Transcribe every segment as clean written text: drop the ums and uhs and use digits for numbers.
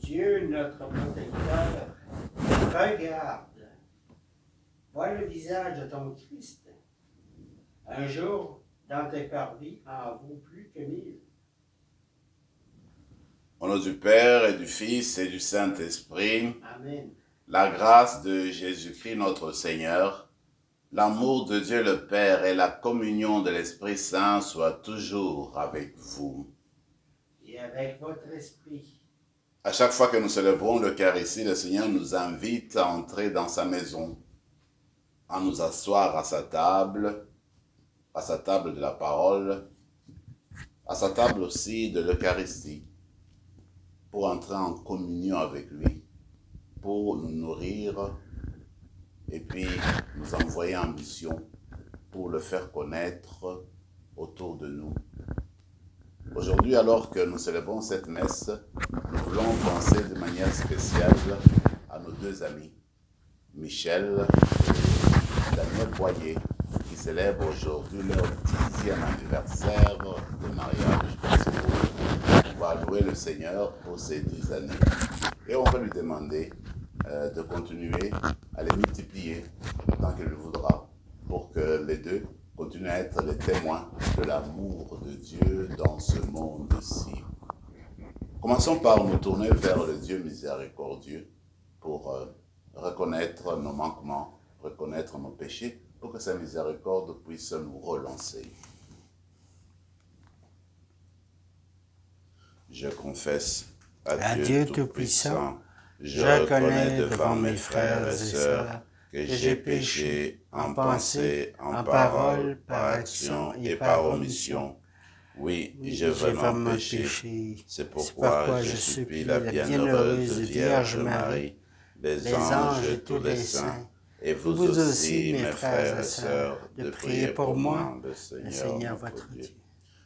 Dieu, notre protecteur, regarde, vois le visage de ton Christ. Un jour, dans tes parvis, en vaut plus que 1000. Au nom du Père et du Fils et du Saint-Esprit, Amen. la grâce de Jésus-Christ notre Seigneur, l'amour de Dieu le Père et la communion de l'Esprit Saint soient toujours avec vous. Et avec votre esprit. À chaque fois que nous célébrons l'Eucharistie, le Seigneur nous invite à entrer dans sa maison, à nous asseoir à sa table de la parole, à sa table aussi de l'Eucharistie, pour entrer en communion avec lui, pour nous nourrir et puis nous envoyer en mission pour le faire connaître autour de nous. Aujourd'hui, alors que nous célébrons cette messe, nous voulons penser de manière spéciale à nos deux amis, Michel et Daniel Boyer, qui célèbrent aujourd'hui leur 10e anniversaire de mariage. On va louer le Seigneur pour ces 10 années. Et on va lui demander de continuer à les multiplier tant qu'il le voudra, pour que les deux continuent à être les témoins de l'amour de Dieu dans ce monde-ci. Commençons par nous tourner vers le Dieu miséricordieux pour reconnaître nos manquements, reconnaître nos péchés, pour que sa miséricorde puisse nous relancer. Je confesse à Dieu Tout-Puissant, je reconnais devant mes frères et sœurs que j'ai péché en pensée, en parole, par action et par omission. Oui, j'ai vraiment péché. C'est pourquoi je supplie la bienheureuse Vierge Marie, les anges et tous les saints, et vous aussi, mes frères et sœurs, de prier pour moi, le Seigneur votre Dieu.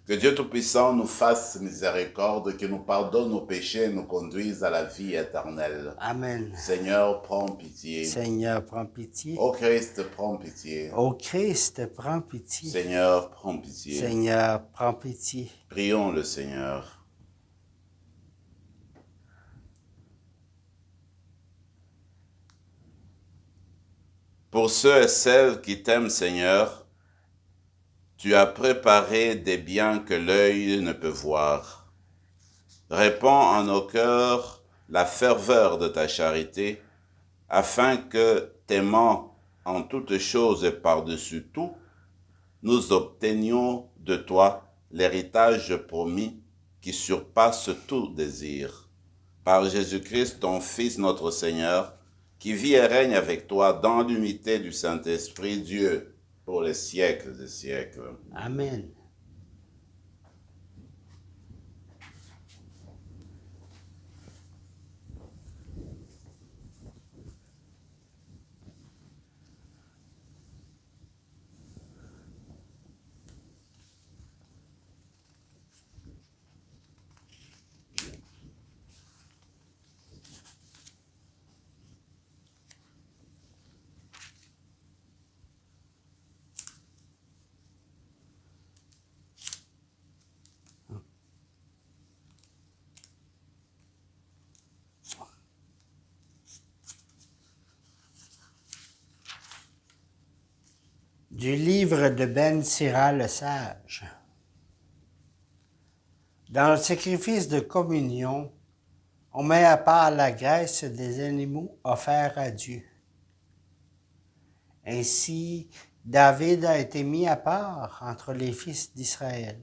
Que Dieu Tout-Puissant nous fasse miséricorde, qu'il nous pardonne nos péchés et nous conduise à la vie éternelle. Amen. Seigneur, prends pitié. Seigneur, prends pitié. Ô Christ, prends pitié. Ô Christ, prends pitié. Seigneur, prends pitié. Seigneur, prends pitié. Prions le Seigneur. Pour ceux et celles qui t'aiment, Seigneur, tu as préparé des biens que l'œil ne peut voir. Répands en nos cœurs la ferveur de ta charité, afin que, t'aimant en toutes choses et par-dessus tout, nous obtenions de toi l'héritage promis qui surpasse tout désir. Par Jésus-Christ, ton Fils, notre Seigneur, qui vit et règne avec toi dans l'unité du Saint-Esprit, Dieu, pour les siècles des siècles. Amen. Du livre de Ben Sira le Sage. Dans le sacrifice de communion, on met à part la graisse des animaux offerts à Dieu. Ainsi, David a été mis à part entre les fils d'Israël.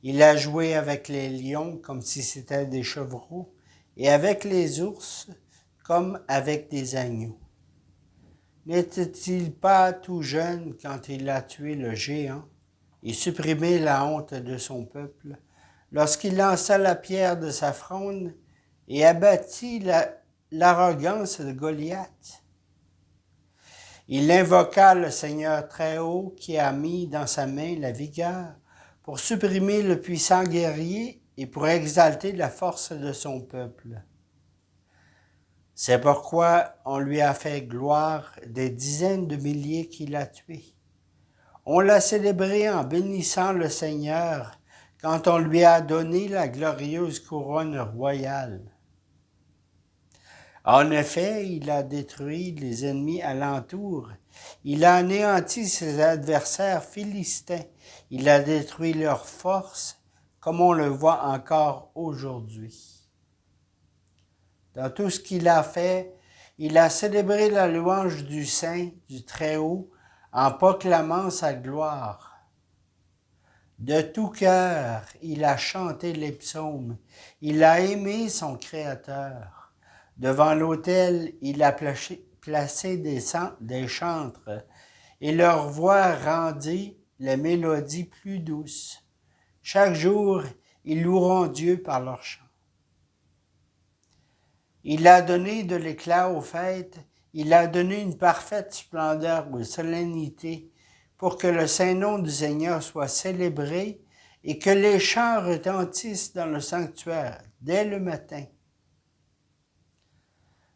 Il a joué avec les lions comme si c'était des chevreaux, et avec les ours comme avec des agneaux. N'était-il pas tout jeune quand il a tué le géant et supprimé la honte de son peuple, lorsqu'il lança la pierre de sa fronde et abattit l'arrogance de Goliath? Il invoqua le Seigneur très haut qui a mis dans sa main la vigueur pour supprimer le puissant guerrier et pour exalter la force de son peuple. C'est pourquoi on lui a fait gloire des dizaines de milliers qu'il a tués. On l'a célébré en bénissant le Seigneur quand on lui a donné la glorieuse couronne royale. En effet, il a détruit les ennemis alentour. Il a anéanti ses adversaires philistins. Il a détruit leurs forces, comme on le voit encore aujourd'hui. Dans tout ce qu'il a fait, il a célébré la louange du Saint, du Très-Haut, en proclamant sa gloire. De tout cœur, il a chanté les psaumes. Il a aimé son Créateur. Devant l'autel, il a placé des chantres, et leur voix rendit les mélodies plus douces. Chaque jour, ils loueront Dieu par leurs chants. Il a donné de l'éclat aux fêtes, il a donné une parfaite splendeur aux solennités, pour que le saint nom du Seigneur soit célébré et que les chants retentissent dans le sanctuaire dès le matin.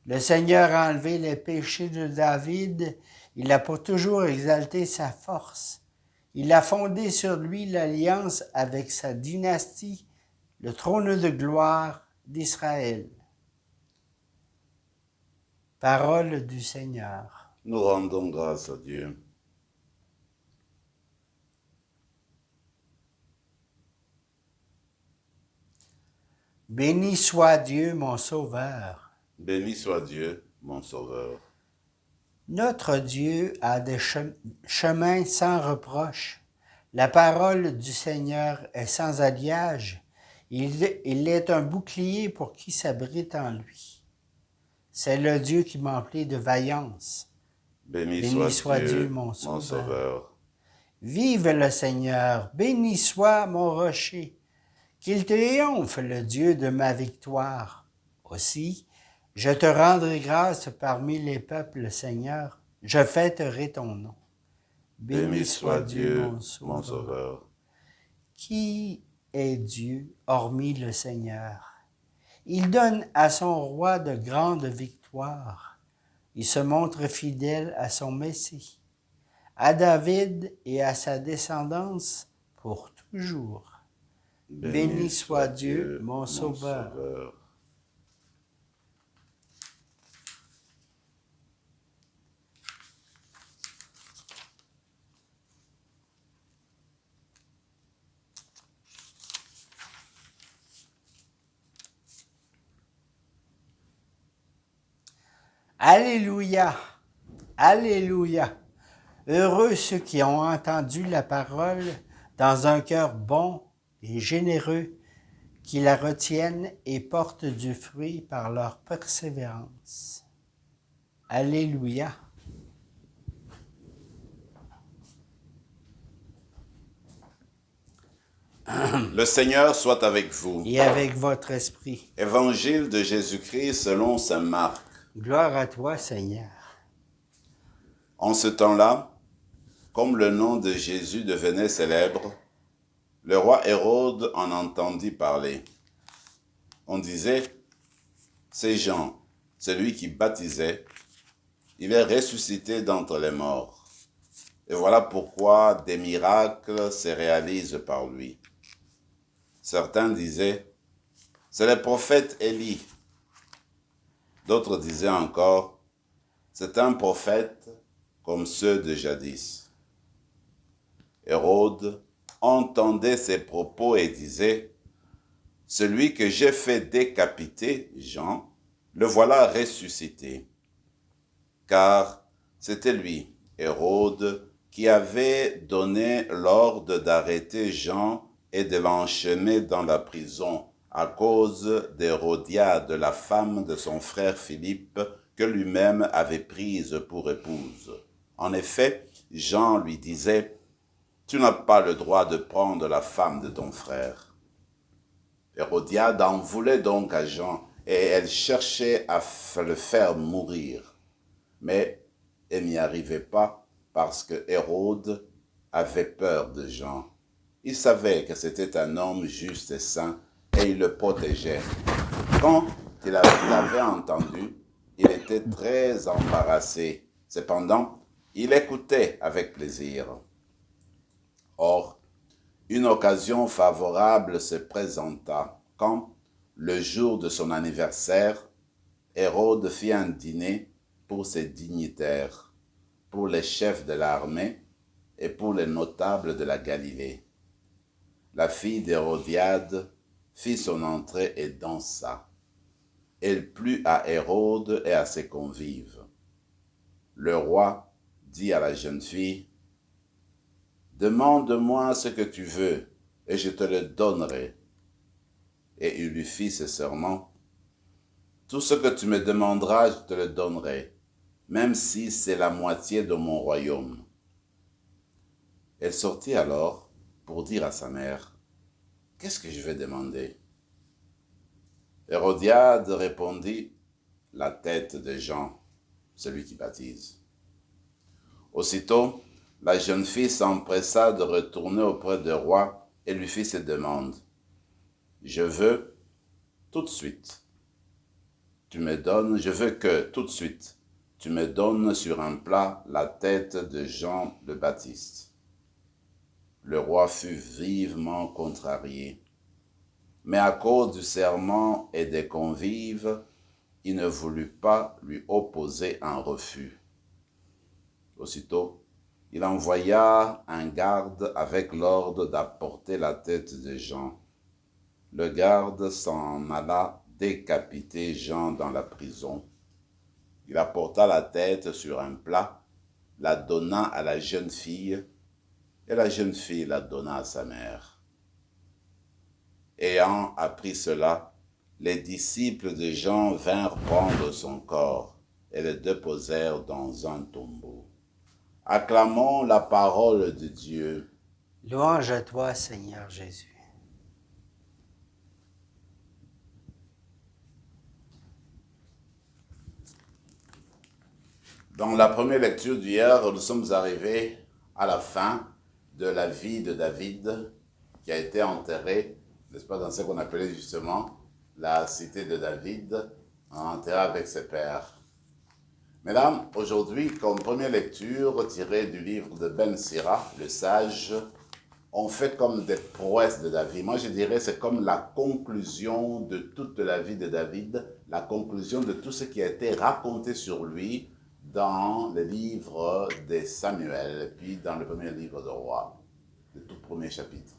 Le Seigneur a enlevé les péchés de David, il a pour toujours exalté sa force. Il a fondé sur lui l'alliance avec sa dynastie, le trône de gloire d'Israël. Parole du Seigneur. Nous rendons grâce à Dieu. Béni soit Dieu, mon Sauveur. Béni soit Dieu, mon Sauveur. Notre Dieu a des chemins sans reproche. La parole du Seigneur est sans alliage. Il est un bouclier pour qui s'abrite en lui. C'est le Dieu qui m'emplit de vaillance. Béni soit Dieu, mon Sauveur. Vive le Seigneur, béni soit mon rocher. Qu'il triomphe le Dieu de ma victoire. Aussi, je te rendrai grâce parmi les peuples, Seigneur. Je fêterai ton nom. Béni soit Dieu, mon Sauveur. Qui est Dieu, hormis le Seigneur? Il donne à son roi de grandes victoires. Il se montre fidèle à son Messie, à David et à sa descendance pour toujours. Béni soit Dieu, mon Sauveur. Alléluia, Alléluia. Heureux ceux qui ont entendu la parole dans un cœur bon et généreux, qui la retiennent et portent du fruit par leur persévérance. Alléluia. Le Seigneur soit avec vous. Et avec votre esprit. Évangile de Jésus-Christ selon saint Marc. Gloire à toi, Seigneur. En ce temps-là, comme le nom de Jésus devenait célèbre, le roi Hérode en entendit parler. On disait, c'est Jean, celui qui baptisait, il est ressuscité d'entre les morts. Et voilà pourquoi des miracles se réalisent par lui. Certains disaient, c'est le prophète Élie. D'autres disaient encore, c'est un prophète comme ceux de jadis. Hérode entendait ces propos et disait, celui que j'ai fait décapiter, Jean, le voilà ressuscité. Car c'était lui, Hérode, qui avait donné l'ordre d'arrêter Jean et de l'enchaîner dans la prison à cause d'Hérodiade, la femme de son frère Philippe, que lui-même avait prise pour épouse. En effet, Jean lui disait, « Tu n'as pas le droit de prendre la femme de ton frère. » Hérodiade en voulait donc à Jean, et elle cherchait à le faire mourir. Mais elle n'y arrivait pas parce que Hérode avait peur de Jean. Il savait que c'était un homme juste et saint et il le protégeait. Quand il l'avait entendu, il était très embarrassé. Cependant, il écoutait avec plaisir. Or, une occasion favorable se présenta quand, le jour de son anniversaire, Hérode fit un dîner pour ses dignitaires, pour les chefs de l'armée et pour les notables de la Galilée. La fille d'Hérodiade fit son entrée et dansa. Elle plut à Hérode et à ses convives. Le roi dit à la jeune fille, « Demande-moi ce que tu veux, et je te le donnerai. » Et il lui fit ce serment, « Tout ce que tu me demanderas, je te le donnerai, même si c'est la moitié de mon royaume. » Elle sortit alors pour dire à sa mère, « Qu'est-ce que je vais demander ?» Hérodiade répondit, « La tête de Jean, celui qui baptise. » Aussitôt, la jeune fille s'empressa de retourner auprès du roi et lui fit cette demande. « Je veux tout de suite, je veux que tout de suite, tu me donnes sur un plat la tête de Jean le Baptiste. » Le roi fut vivement contrarié, mais à cause du serment et des convives, il ne voulut pas lui opposer un refus. Aussitôt, il envoya un garde avec l'ordre d'apporter la tête de Jean. Le garde s'en alla décapiter Jean dans la prison. Il apporta la tête sur un plat, la donna à la jeune fille, et la jeune fille la donna à sa mère. Ayant appris cela, les disciples de Jean vinrent prendre son corps et le déposèrent dans un tombeau. Acclamons la parole de Dieu. Louange à toi, Seigneur Jésus. Dans la première lecture d'hier, nous sommes arrivés à la fin de la vie de David, qui a été enterré, n'est-ce pas, dans ce qu'on appelait justement la cité de David, enterré avec ses pères. Mesdames, aujourd'hui, comme première lecture tirée du livre de Ben Sira, le sage, on fait comme des prouesses de David. Moi, je dirais c'est comme la conclusion de toute la vie de David, la conclusion de tout ce qui a été raconté sur lui dans le livre de Samuel, puis dans le premier livre de Roi, le tout premier chapitre.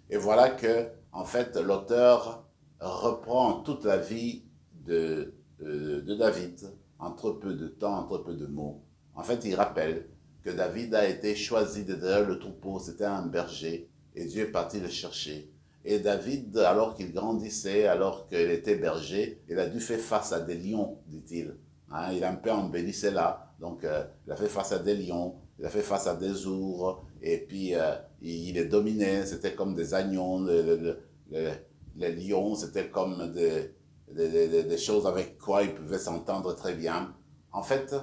Et voilà que, en fait, l'auteur reprend toute la vie de David, entre peu de temps, entre peu de mots. En fait, il rappelle que David a été choisi de derrière le troupeau, c'était un berger, et Dieu est parti le chercher. Et David, alors qu'il grandissait, alors qu'il était berger, il a dû faire face à des lions, dit-il. Hein, il a un peu embelli cela, donc il a fait face à des lions, il a fait face à des ours, et puis il les dominait, c'était comme des agneaux, les lions, c'était comme des choses avec quoi il pouvait s'entendre très bien. En fait,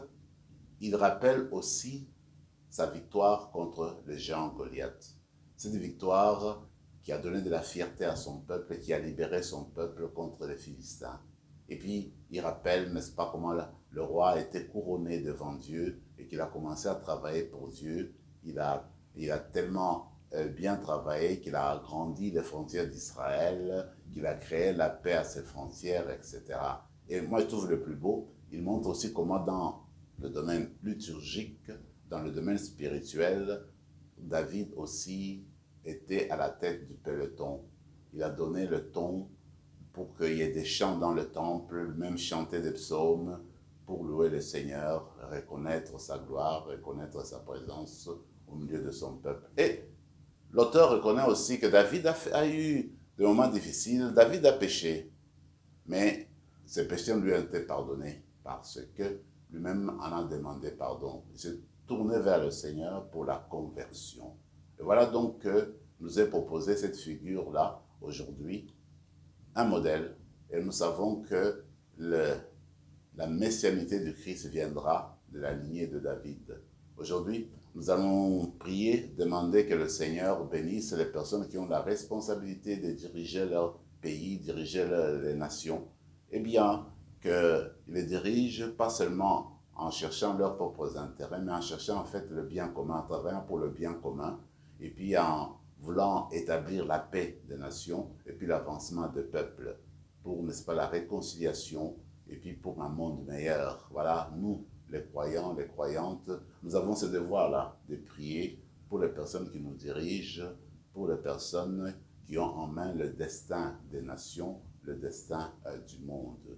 il rappelle aussi sa victoire contre le géant Goliath. Cette victoire qui a donné de la fierté à son peuple et qui a libéré son peuple contre les Philistins. Et puis, il rappelle, n'est-ce pas, comment le roi a été couronné devant Dieu et qu'il a commencé à travailler pour Dieu. Il a tellement bien travaillé qu'il a agrandi les frontières d'Israël, qu'il a créé la paix à ses frontières, etc. Et moi, je trouve le plus beau, il montre aussi comment dans le domaine liturgique, dans le domaine spirituel, David aussi était à la tête du peloton. Il a donné le ton pour qu'il y ait des chants dans le temple, même chanter des psaumes pour louer le Seigneur, reconnaître sa gloire, reconnaître sa présence au milieu de son peuple. Et l'auteur reconnaît aussi que David a eu des moments difficiles, David a péché, mais ses péchés lui ont été pardonnés parce que lui-même en a demandé pardon. Il s'est tourné vers le Seigneur pour la conversion. Et voilà donc que nous est proposé cette figure-là aujourd'hui, un modèle, et nous savons que la messianité du Christ viendra de la lignée de David. Aujourd'hui, nous allons prier, demander que le Seigneur bénisse les personnes qui ont la responsabilité de diriger leur pays, diriger les nations, et bien qu'ils les dirigent pas seulement en cherchant leurs propres intérêts, mais en cherchant en fait le bien commun, en travaillant pour le bien commun, et puis en voulant établir la paix des nations et puis l'avancement des peuples pour, n'est-ce pas, la réconciliation et puis pour un monde meilleur. Voilà, nous, les croyants, les croyantes, nous avons ce devoir-là de prier pour les personnes qui nous dirigent, pour les personnes qui ont en main le destin des nations, le destin du monde.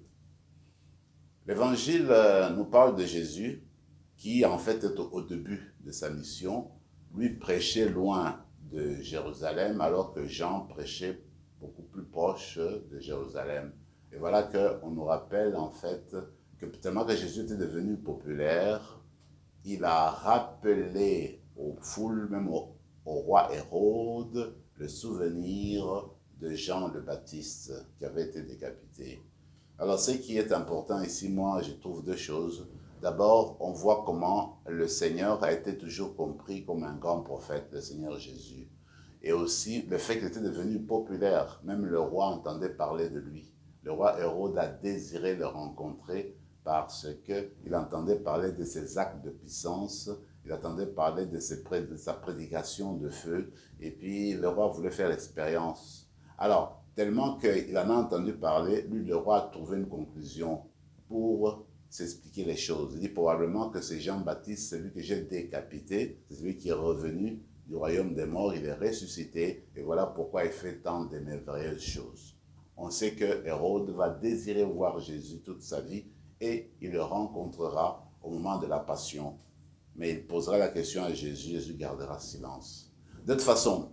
L'Évangile nous parle de Jésus qui en fait est au début de sa mission. Lui prêchait loin de Jérusalem alors que Jean prêchait beaucoup plus proche de Jérusalem. Et voilà qu'on nous rappelle en fait que tellement que Jésus était devenu populaire, il a rappelé aux foules, même au roi Hérode, le souvenir de Jean le Baptiste qui avait été décapité. Alors, ce qui est important ici, moi, je trouve deux choses. D'abord, on voit comment le Seigneur a été toujours compris comme un grand prophète, le Seigneur Jésus. Et aussi, le fait qu'il était devenu populaire. Même le roi entendait parler de lui. Le roi Hérode a désiré le rencontrer parce qu'il entendait parler de ses actes de puissance, il entendait parler de sa prédication de feu, et puis le roi voulait faire l'expérience. Alors, tellement qu'il en a entendu parler, lui, le roi, a trouvé une conclusion pour s'expliquer les choses. Il dit probablement que c'est Jean-Baptiste, celui que j'ai décapité, c'est celui qui est revenu du royaume des morts, il est ressuscité, et voilà pourquoi il fait tant de merveilleuses choses. On sait que Hérode va désirer voir Jésus toute sa vie, et il le rencontrera au moment de la passion. Mais il posera la question à Jésus, Jésus gardera silence. De toute façon,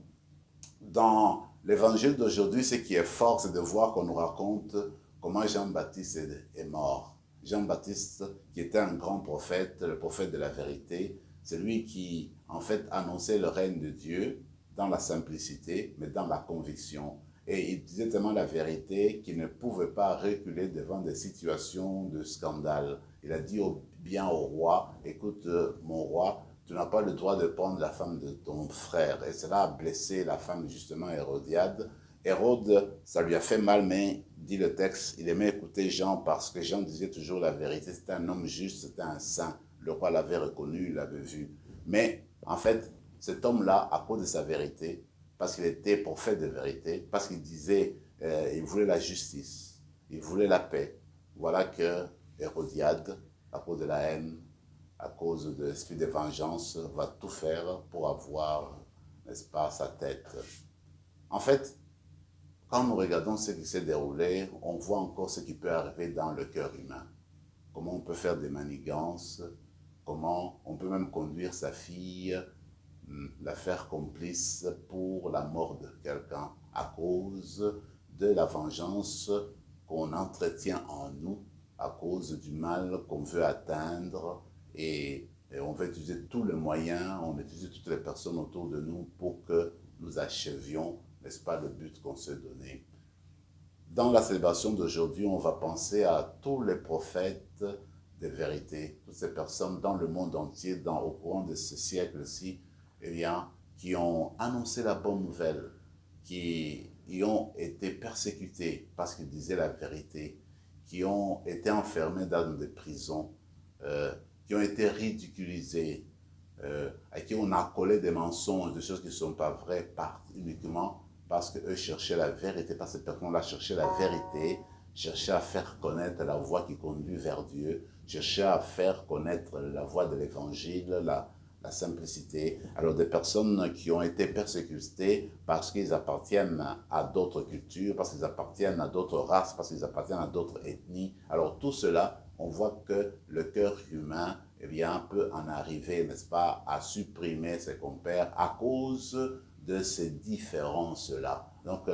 dans l'évangile d'aujourd'hui, ce qui est fort, c'est de voir qu'on nous raconte comment Jean-Baptiste est mort. Jean-Baptiste, qui était un grand prophète, le prophète de la vérité, c'est lui qui, en fait, annonçait le règne de Dieu dans la simplicité, mais dans la conviction. Et il disait tellement la vérité qu'il ne pouvait pas reculer devant des situations de scandale. Il a dit bien au roi, écoute, mon roi, tu n'as pas le droit de prendre la femme de ton frère. Et cela a blessé la femme, justement, Hérodiade. Hérode, ça lui a fait mal, mais, dit le texte, il aimait écouter Jean parce que Jean disait toujours la vérité. C'était un homme juste, c'était un saint. Le roi l'avait reconnu, il l'avait vu. Mais, en fait, cet homme-là, à cause de sa vérité, parce qu'il était prophète de vérité, parce qu'il disait, il voulait la justice, il voulait la paix. Voilà que Hérodiade, à cause de la haine, à cause de l'esprit de vengeance, va tout faire pour avoir, n'est-ce pas, sa tête. En fait, quand nous regardons ce qui s'est déroulé, on voit encore ce qui peut arriver dans le cœur humain. Comment on peut faire des manigances, comment on peut même conduire sa fille, la faire complice pour la mort de quelqu'un à cause de la vengeance qu'on entretient en nous, à cause du mal qu'on veut atteindre et on veut utiliser tous les moyens, on utilise toutes les personnes autour de nous pour que nous achevions, n'est-ce pas, le but qu'on s'est donné. Dans la célébration d'aujourd'hui, on va penser à tous les prophètes de vérité, toutes ces personnes dans le monde entier, au courant de ce siècle-ci, eh bien, qui ont annoncé la bonne nouvelle, qui y ont été persécutés parce qu'ils disaient la vérité, qui ont été enfermés dans des prisons, qui ont été ridiculisés, à qui on a collé des mensonges, des choses qui ne sont pas vraies, uniquement parce qu'eux cherchaient la vérité, parce que ces personnes-là cherchaient la vérité, cherchaient à faire connaître la voie qui conduit vers Dieu, cherchaient à faire connaître la voie de l'évangile, la simplicité. Alors des personnes qui ont été persécutées parce qu'ils appartiennent à d'autres cultures, parce qu'ils appartiennent à d'autres races, parce qu'ils appartiennent à d'autres ethnies. Alors tout cela, on voit que le cœur humain, eh bien, peut en arriver, n'est-ce pas, à supprimer ses compères à cause de ces différences-là. Donc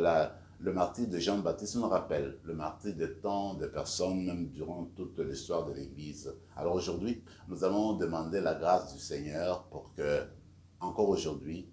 le martyre de Jean-Baptiste nous rappelle le martyre de tant de personnes, même durant toute l'histoire de l'Église. Alors aujourd'hui, nous allons demander la grâce du Seigneur pour que, encore aujourd'hui,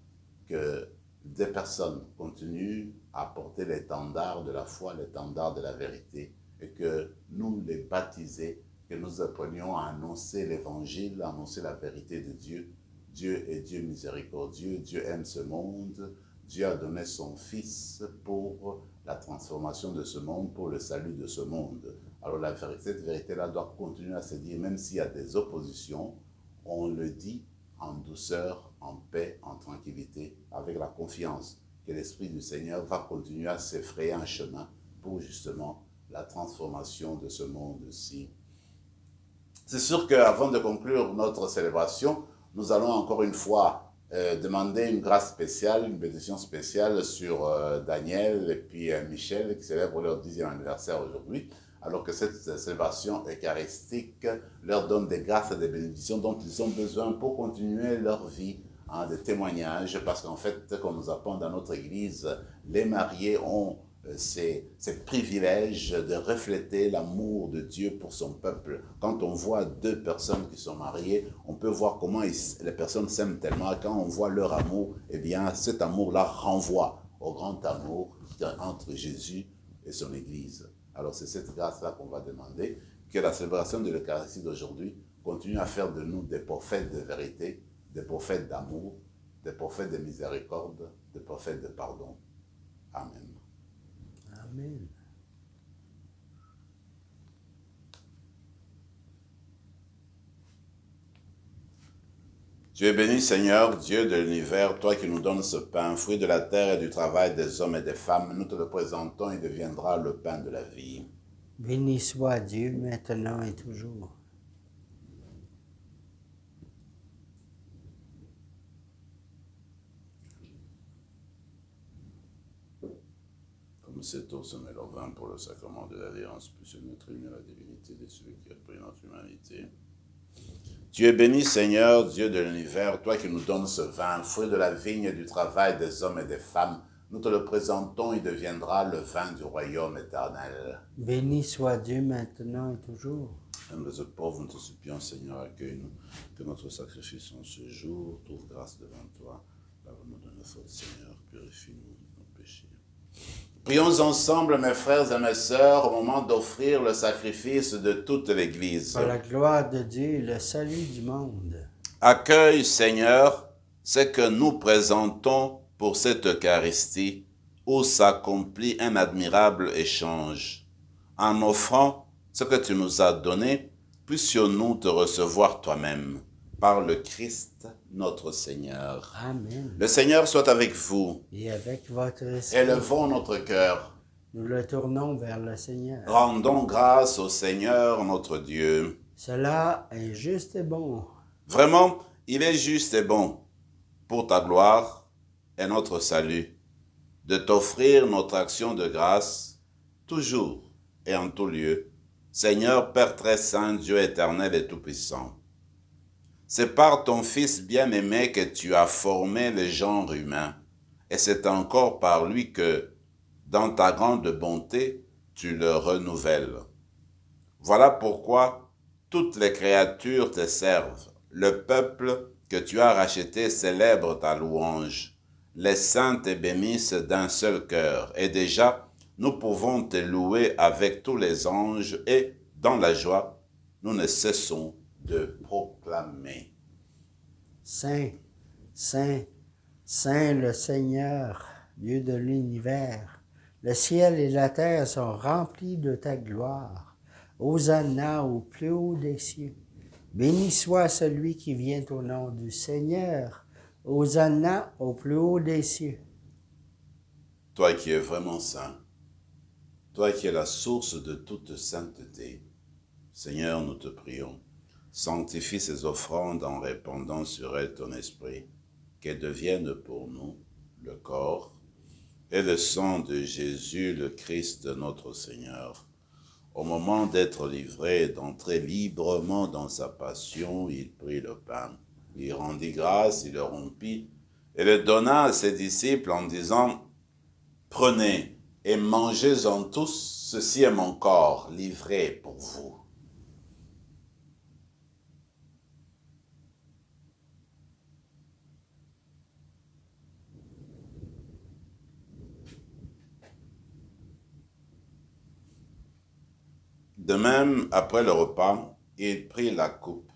que des personnes continuent à porter l'étendard de la foi, l'étendard de la vérité, et que nous, les baptisés, que nous apprenions à annoncer l'évangile, à annoncer la vérité de Dieu. Dieu est Dieu miséricordieux, Dieu aime ce monde, Dieu a donné son Fils pour la transformation de ce monde, pour le salut de ce monde. Alors cette vérité-là doit continuer à se dire, même s'il y a des oppositions, on le dit en douceur, en paix, en tranquillité, avec la confiance que l'Esprit du Seigneur va continuer à s'effrayer un chemin pour justement la transformation de ce monde-ci. C'est sûr qu'avant de conclure notre célébration, nous allons encore une fois demander une grâce spéciale, une bénédiction spéciale sur Daniel et puis Michel qui célèbrent leur 10e anniversaire aujourd'hui, alors que cette célébration eucharistique leur donne des grâces et des bénédictions dont ils ont besoin pour continuer leur vie, des témoignages, parce qu'en fait, comme nous apprenons dans notre Église, les mariés ont ces privilèges de refléter l'amour de Dieu pour son peuple. Quand on voit deux personnes qui sont mariées, on peut voir comment les personnes s'aiment tellement. Quand on voit leur amour, eh bien, cet amour-là renvoie au grand amour entre Jésus et son Église. Alors, c'est cette grâce-là qu'on va demander, que la célébration de l'Eucharistie d'aujourd'hui continue à faire de nous des prophètes de vérité, des prophètes d'amour, des prophètes de miséricorde, des prophètes de pardon. Amen. Amen. Tu es béni, Seigneur, Dieu de l'univers, toi qui nous donnes ce pain, fruit de la terre et du travail des hommes et des femmes. Nous te le présentons, il deviendra le pain de la vie. Béni soit Dieu, maintenant et toujours. Comme cette eau se met leur vin pour le sacrement de l'alliance, puisse notre unie à la divinité de celui qui a pris notre humanité. Tu es béni, Seigneur, Dieu de l'univers, toi qui nous donnes ce vin, fruit de la vigne et du travail des hommes et des femmes. Nous te le présentons, il deviendra le vin du royaume éternel. Béni soit Dieu maintenant et toujours. Humbles et pauvres, nous te supplions, Seigneur, accueille-nous, que notre sacrifice en ce jour trouve grâce devant toi. Lave-nous de nos fautes, Seigneur, purifie-nous de nos péchés. Prions ensemble, mes frères et mes sœurs, au moment d'offrir le sacrifice de toute l'Église. Par la gloire de Dieu et le salut du monde. Accueille, Seigneur, ce que nous présentons pour cette Eucharistie, où s'accomplit un admirable échange. En offrant ce que tu nous as donné, puissions-nous te recevoir toi-même, par le Christ notre Seigneur. Amen. Le Seigneur soit avec vous. Et avec votre esprit, Élevons notre cœur. nous le tournons vers le Seigneur. Rendons grâce au Seigneur notre Dieu. Cela est juste et bon. Vraiment, il est juste et bon, pour ta gloire et notre salut, de t'offrir notre action de grâce, toujours et en tout lieu, Seigneur Père très saint, Dieu éternel et tout-puissant. C'est par ton Fils bien-aimé que tu as formé le genre humain, et c'est encore par lui que, dans ta grande bonté, tu le renouvelles. Voilà pourquoi toutes les créatures te servent. Le peuple que tu as racheté célèbre ta louange. Les saints te bénissent d'un seul cœur. Et déjà, nous pouvons te louer avec tous les anges et, dans la joie, nous ne cessons de proclamer. Saint, Saint, Saint le Seigneur, Dieu de l'univers. Le ciel et la terre sont remplis de ta gloire. Hosanna au plus haut des cieux. Béni soit celui qui vient au nom du Seigneur. Hosanna au plus haut des cieux. Toi qui es vraiment saint, toi qui es la source de toute sainteté, Seigneur, nous te prions, sanctifie ces offrandes en répandant sur elles ton esprit, qu'elles deviennent pour nous le corps et le sang de Jésus, le Christ notre Seigneur. Au moment d'être livré et d'entrer librement dans sa passion, il prit le pain, il rendit grâce, il le rompit et le donna à ses disciples en disant « Prenez et mangez-en tous, ceci est mon corps livré pour vous. » De même, après le repas, il prit la coupe.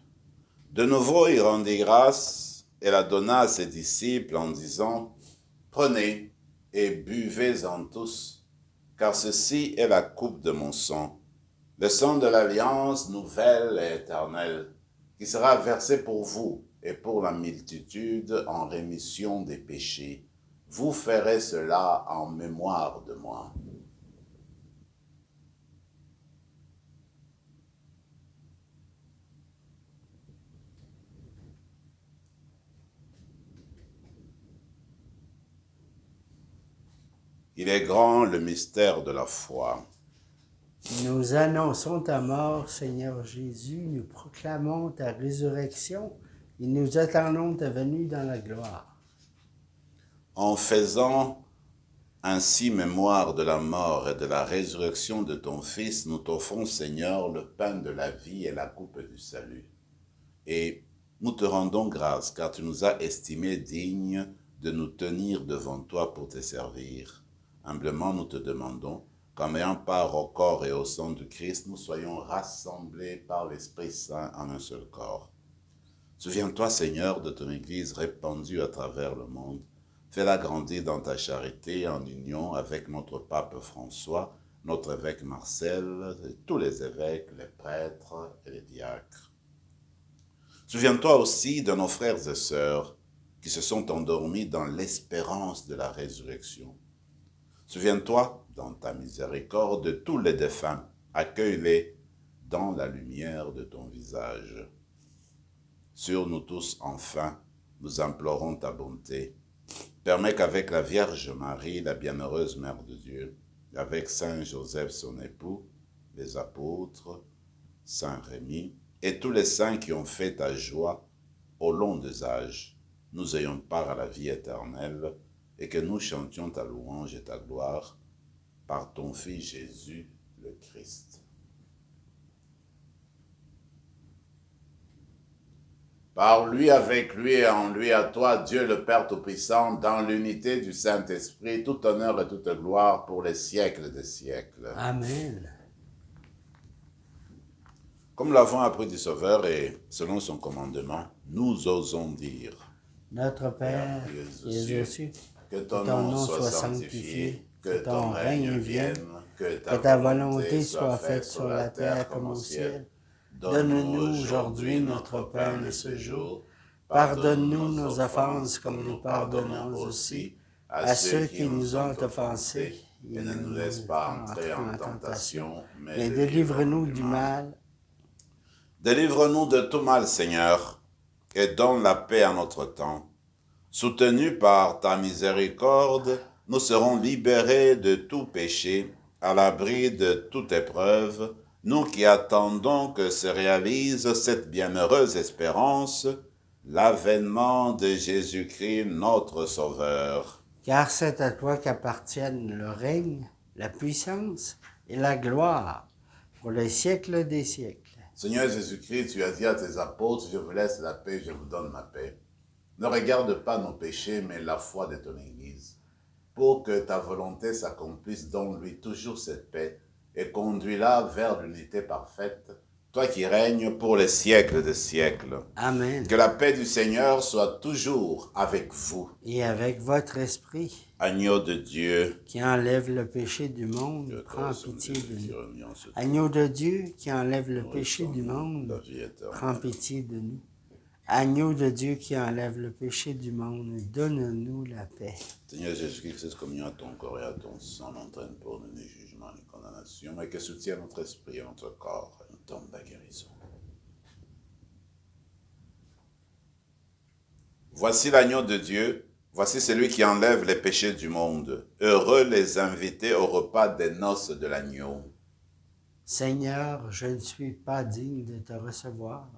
De nouveau, il rendit grâce et la donna à ses disciples en disant « Prenez et buvez-en tous, car ceci est la coupe de mon sang, le sang de l'alliance nouvelle et éternelle, qui sera versé pour vous et pour la multitude en rémission des péchés. Vous ferez cela en mémoire de moi. » Il est grand le mystère de la foi. Nous annonçons ta mort, Seigneur Jésus, nous proclamons ta résurrection et nous attendons ta venue dans la gloire. En faisant ainsi mémoire de la mort et de la résurrection de ton Fils, nous t'offrons, Seigneur, le pain de la vie et la coupe du salut. Et nous te rendons grâce, car tu nous as estimés dignes de nous tenir devant toi pour te servir. Humblement, nous te demandons qu'en ayant part au corps et au sang de Christ, nous soyons rassemblés par l'Esprit Saint en un seul corps. Souviens-toi, Seigneur, de ton Église répandue à travers le monde. Fais-la grandir dans ta charité en union avec notre pape François, notre évêque Marcel, et tous les évêques, les prêtres et les diacres. Souviens-toi aussi de nos frères et sœurs qui se sont endormis dans l'espérance de la résurrection. Souviens-toi, dans ta miséricorde, de tous les défunts. Accueille-les dans la lumière de ton visage. Sur nous tous, enfin, nous implorons ta bonté. Permets qu'avec la Vierge Marie, la bienheureuse Mère de Dieu, avec Saint Joseph son époux, les apôtres, Saint Rémy, et tous les saints qui ont fait ta joie au long des âges, nous ayons part à la vie éternelle, et que nous chantions ta louange et ta gloire par ton Fils Jésus le Christ. Par lui, avec lui et en lui, à toi, Dieu le Père Tout-Puissant, dans l'unité du Saint-Esprit, tout honneur et toute gloire pour les siècles des siècles. Amen. Comme l'avons appris du Sauveur et selon son commandement, nous osons dire: Notre Père, qui es aux cieux, que ton nom soit sanctifié, que ton règne vienne, que ta volonté soit faite sur la terre comme au ciel. Donne-nous aujourd'hui notre pain de ce jour. Pardonne-nous nos offenses comme nous pardonnons aussi à ceux qui nous ont offensés. Et ne nous laisse pas entrer en tentation, mais délivre-nous du mal. Délivre-nous de tout mal, Seigneur, et donne la paix à notre temps. Soutenus par ta miséricorde, nous serons libérés de tout péché, à l'abri de toute épreuve, nous qui attendons que se réalise cette bienheureuse espérance, l'avènement de Jésus-Christ, notre Sauveur. Car c'est à toi qu'appartiennent le règne, la puissance et la gloire pour les siècles des siècles. Seigneur Jésus-Christ, tu as dit à tes apôtres: je vous laisse la paix, je vous donne ma paix. Ne regarde pas nos péchés, mais la foi de ton Église, pour que ta volonté s'accomplisse dans lui toujours cette paix, et conduis-la vers l'unité parfaite, toi qui règnes pour les siècles des siècles. Amen. Que la paix du Seigneur soit toujours avec vous. Et avec votre esprit, Agneau de Dieu, qui enlève le péché du monde, prends pitié de nous. Agneau de Dieu, qui enlève le péché du monde, prends pitié de nous. Agneau de Dieu qui enlève le péché du monde, donne-nous la paix. Seigneur Jésus-Christ, que cette communion à ton corps et à ton sang n'entraîne pas ni jugement ni condamnation, mais que soutienne notre esprit et notre corps et nous tombe à guérison. Voici l'agneau de Dieu, voici celui qui enlève les péchés du monde. Heureux les invités au repas des noces de l'agneau. Seigneur, je ne suis pas digne de te recevoir,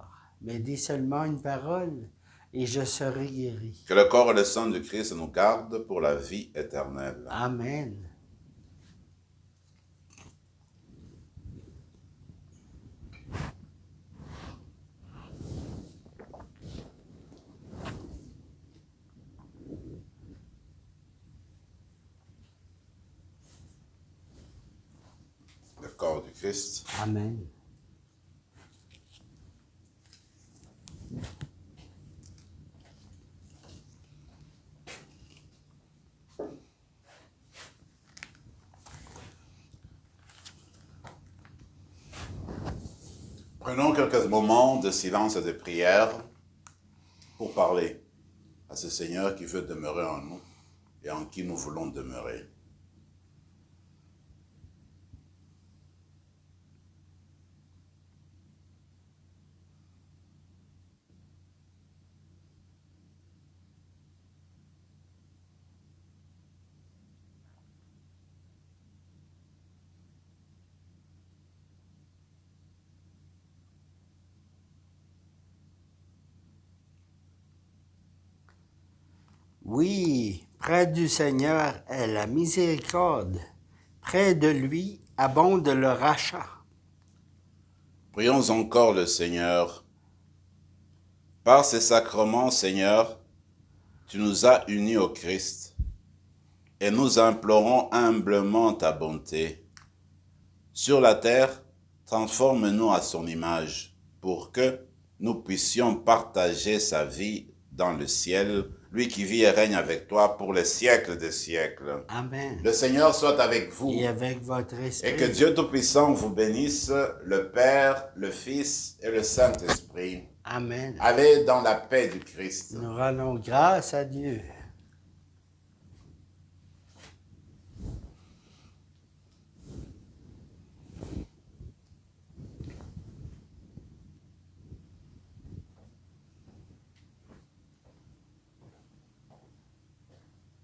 mais dis seulement une parole, et je serai guéri. Que le corps et le sang de Christ nous gardent pour la vie éternelle. Amen. Le corps du Christ. Amen. Prenons quelques moments de silence et de prière pour parler à ce Seigneur qui veut demeurer en nous et en qui nous voulons demeurer. Oui, près du Seigneur est la miséricorde. Près de lui abonde le rachat. Prions encore le Seigneur. Par ces sacrements, Seigneur, tu nous as unis au Christ et nous implorons humblement ta bonté. Sur la terre, transforme-nous à son image pour que nous puissions partager sa vie dans le ciel, lui qui vit et règne avec toi pour les siècles des siècles. Amen. Le Seigneur soit avec vous. Et avec votre esprit. Et que Dieu Tout-Puissant vous bénisse, le Père, le Fils et le Saint-Esprit. Amen. Allez dans la paix du Christ. Nous rendons grâce à Dieu.